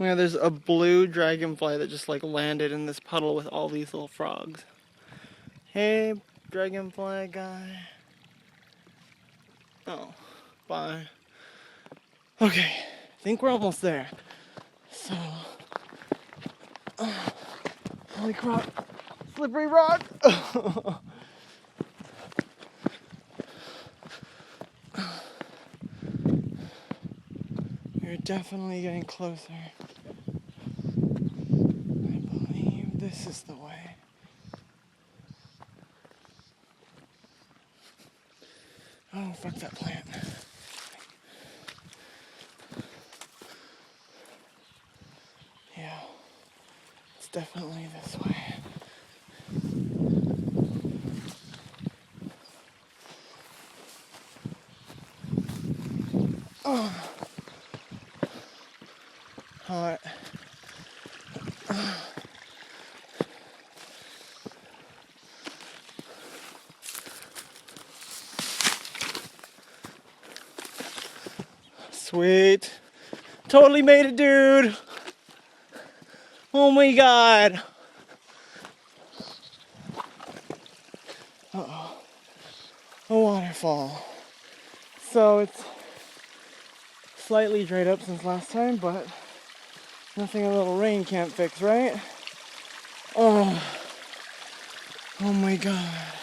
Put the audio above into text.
Yeah, there's a blue dragonfly that just like landed in this puddle with all these little frogs. Hey, dragonfly guy. Oh, bye. Okay, I think we're almost there. So, holy crap, slippery rock. We're definitely getting closer. I believe this is the way. Oh, fuck that plant. Yeah, it's definitely this way. Oh, hot. Sweet. Totally made it, dude. Oh my god. Uh-oh. A waterfall. So it's slightly dried up since last time, but nothing a little rain can't fix, right? Oh. Oh my god.